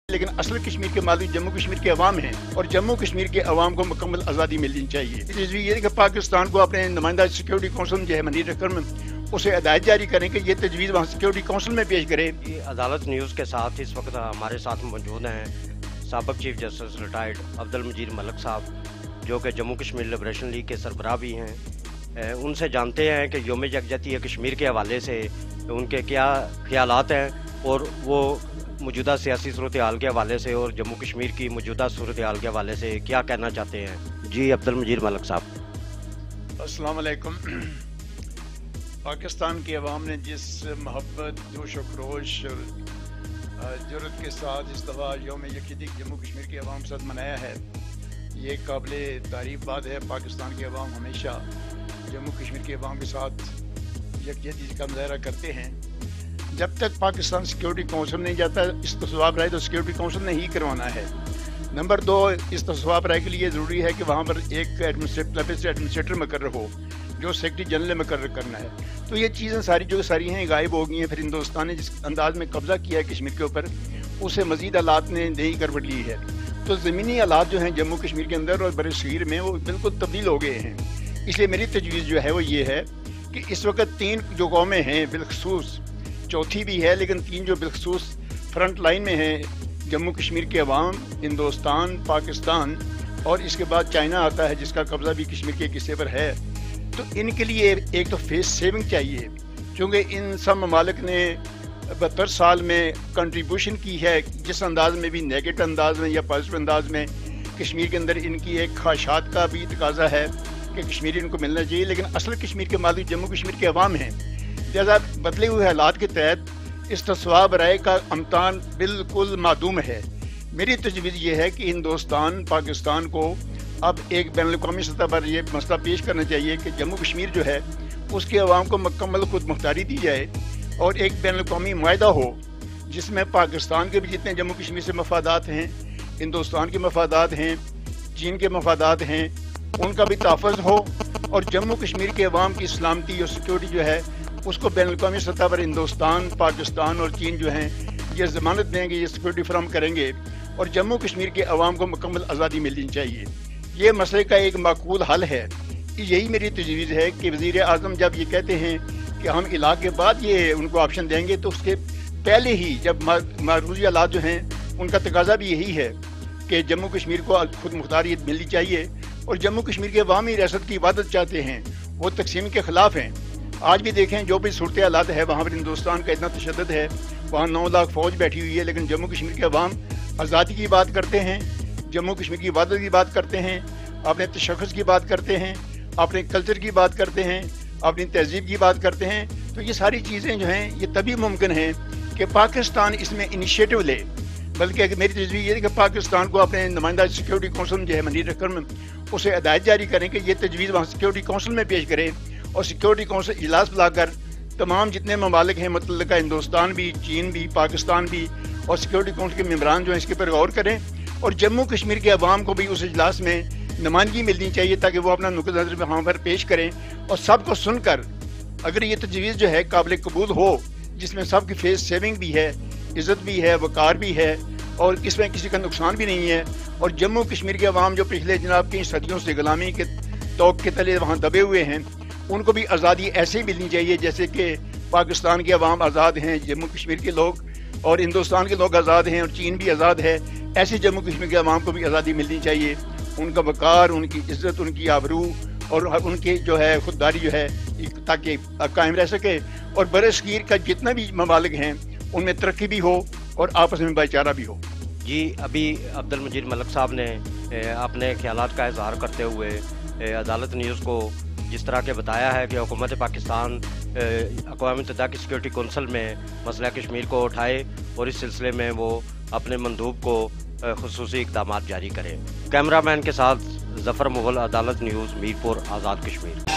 लेकिन असल कश्मीर के मालिक जम्मू कश्मीर के अवाम हैं और जम्मू कश्मीर के अवाम को मुकम्मल आज़ादी मिलनी चाहिए। इसलिए ये कि पाकिस्तान को अपने नुमाइंदा सिक्योरिटी काउंसिल जो है मनीर अकरम उसे हिदायत जारी करें कि ये तजवीज़ वहाँ सिक्योरिटी काउंसिल में पेश करे। अदालत न्यूज़ के साथ इस वक्त हमारे साथ मौजूद हैं साबिक चीफ जस्टिस रिटायर्ड अब्दुल मजीद मलिक साहब, जो कि जम्मू कश्मीर लिबरेशन लीग के सरबराह भी हैं। उनसे जानते हैं कि यौम यकजहती कश्मीर के हवाले से उनके क्या ख्यालात हैं और वो मौजूदा सियासी सूरत हाल के हवाले से और जम्मू कश्मीर की मौजूदा सूरत हाल के हवाले से क्या कहना चाहते हैं। जी अब्दुल मजीद मलिक साहब। अस्सलाम वालेकुम। पाकिस्तान की अवाम ने जिस मोहब्बत जोश व खरोश और जुर्रत के साथ इस दफ़ा यौम यकजहती जम्मू कश्मीर की अवाम के साथ मनाया है, ये काबिल तारीफ बात है। पाकिस्तान की अवाम हमेशा जम्मू कश्मीर की अवाम के साथ यकजहती का मुजाहरा करते हैं। जब तक पाकिस्तान सिक्योरिटी काउंसिल नहीं जाता इस्तिस्वाब राय तो सिक्योरिटी काउंसिल ने ही करवाना है। नंबर 2, इस्तिस्वाब राय के लिए ज़रूरी है कि वहाँ पर एक एडमिनिस्ट्रेटर मुकर्रर हो जो सेक्रेटरी जनरल मुकर्रर करना है। तो ये चीज़ें सारी जो सारी हैं गायब हो गई हैं। फिर हिंदुस्तान ने जिस अंदाज में कब्जा किया है कश्मीर के ऊपर, उसे मज़ीद हालात ने नई करवट ली है। तो ज़मीनी हालात जो हैं जम्मू कश्मीर के अंदर और बड़े शहर में वो बिल्कुल तब्दील हो गए हैं। इसलिए मेरी तजवीज़ जो है वो ये है कि इस वक्त 3 जो कौमें हैं, बिलखसूस चौथी भी है लेकिन 3 जो बिलखसूस फ्रंट लाइन में हैं, जम्मू कश्मीर के अवाम, हिंदुस्तान, पाकिस्तान और इसके बाद चाइना आता है जिसका कब्ज़ा भी कश्मीर के हिस्से पर है। तो इनके लिए एक तो फेस सेविंग चाहिए, क्योंकि इन सब ममालिक ने 72 साल में कंट्रीब्यूशन की है, जिस अंदाज में भी नेगेटिव अंदाज में या पॉजिटिव अंदाज में कश्मीर के अंदर इनकी एक ख्वाहिशात का भी तकाजा है कि कश्मीर इनको मिलना चाहिए। लेकिन असल कश्मीर के मालिक जम्मू कश्मीर के अवाम हैं। लिहाजा बदले हुए हालात के तहत इस्तिस्वाब राय का अमतान बिल्कुल मादूम है। मेरी तजवीज़ ये है कि हिंदुस्तान पाकिस्तान को अब एक बैनुल-अक़वामी सतह पर यह मसला पेश करना चाहिए कि जम्मू कश्मीर जो है उसके अवाम को मुकम्मल खुद मुख्तारी दी जाए और एक बैनुल-अक़वामी मुआहदा हो जिसमें पाकिस्तान के भी जितने जम्मू कश्मीर से मफादात हैं, हिंदुस्तान के मफादात हैं, चीन के मफादात हैं, उनका भी तहफ़्फ़ुज़ हो और जम्मू कश्मीर के अवाम की सलामती और सिक्योरिटी जो है उसको बैनुल-अक़वामी सतह पर हिंदुस्तान, पाकिस्तान और चीन जो हैं ये ज़मानत देंगे, ये सिक्योरिटी फराहम करेंगे और जम्मू कश्मीर के अवाम को मुकम्मल आज़ादी मिलनी चाहिए। ये मसले का एक माकूल हल है। यही मेरी तजवीज़ है कि वज़ीर आज़म जब ये कहते हैं कि हम इलाक़ के बाद ये उनको ऑप्शन देंगे, तो उसके पहले ही जब मारूज़ी हालात जो हैं उनका तकाजा भी यही है कि जम्मू कश्मीर को खुद मुख्तारियत मिलनी चाहिए और जम्मू कश्मीर के अवामी रियासत की इबादत चाहते हैं, वो तकसीम के ख़िलाफ़ हैं। आज भी देखें जो भी सूरत हालात है वहाँ पर हिंदुस्तान का इतना तशद्दुद है, वहाँ 9 लाख फ़ौज बैठी हुई है, लेकिन जम्मू कश्मीर के अवाम आज़ादी की बात करते हैं, जम्मू कश्मीर की इबादत की बात करते हैं, अपने तशख़्ख़ुस की बात करते हैं, अपने कल्चर की बात करते हैं, अपनी तहज़ीब की बात करते हैं। तो ये सारी चीज़ें जो हैं ये तभी मुमकिन हैं कि पाकिस्तान इसमें इनिशिएटिव ले। बल्कि मेरी तजवीज़ ये है कि पाकिस्तान को अपने नुमाइंदा सिक्योरिटी काउंसिल जो है मनीर अकरम उसे हिदायत जारी करें कि ये तजवीज़ वहाँ सिक्योरिटी काउंसिल में पेश करें और सिक्योरिटी काउंसिल इजलास बुलाकर तमाम जितने ममालिक हैं, मुतल्लिका हिंदुस्तान भी, चीन भी, पाकिस्तान भी और सिक्योरिटी काउंसिल के मेम्बरान जो हैं इसके पर गौर करें और जम्मू कश्मीर के अवाम को भी उस इजलास में नुमाइंदगी मिलनी चाहिए ताकि वो अपना नुक्ता नज़र वहाँ पर पेश करें और सबको सुनकर अगर ये तजवीज़ जो है काबिल कबूल हो, जिसमें सबकी फेस सेविंग भी है, इज़्ज़त भी है, वक़ार भी है और इसमें किसी का नुकसान भी नहीं है और जम्मू कश्मीर के अवाम जो पिछले जनाब कई सदियों से गुलामी के तोक़ के तले वहाँ दबे हुए हैं, उनको भी आज़ादी ऐसे ही मिलनी चाहिए जैसे कि पाकिस्तान के अवाम आज़ाद हैं, जम्मू कश्मीर के लोग और हिंदुस्तान के लोग आज़ाद हैं और चीन भी आज़ाद है। ऐसे जम्मू कश्मीर के अवाम को भी आज़ादी मिलनी चाहिए। उनका वक़ार, उनकी इज़्ज़त, उनकी आबरू और उनकी जो है खुददारी जो है ताकि कायम रह सके और बड़े शगीर का जितना भी ममालिक हैं उनमें तरक्की भी हो और आपस में भाईचारा भी हो। जी अभी अब्दुल मजीद मलिक साहब ने अपने ख्यालात का इज़हार करते हुए अदालत न्यूज़ को जिस तरह के बताया है कि हुकूमत पाकिस्तान अक़वाम मुत्तहिदा की सिक्योरिटी कौंसिल में मसला कश्मीर को उठाए और इस सिलसिले में वो अपने मंदूब को खुसूसी इक़दामात जारी करें। कैमरामैन के साथ ज़फ़र मुग़ल, अदालत न्यूज़, मीरपुर, आज़ाद कश्मीर।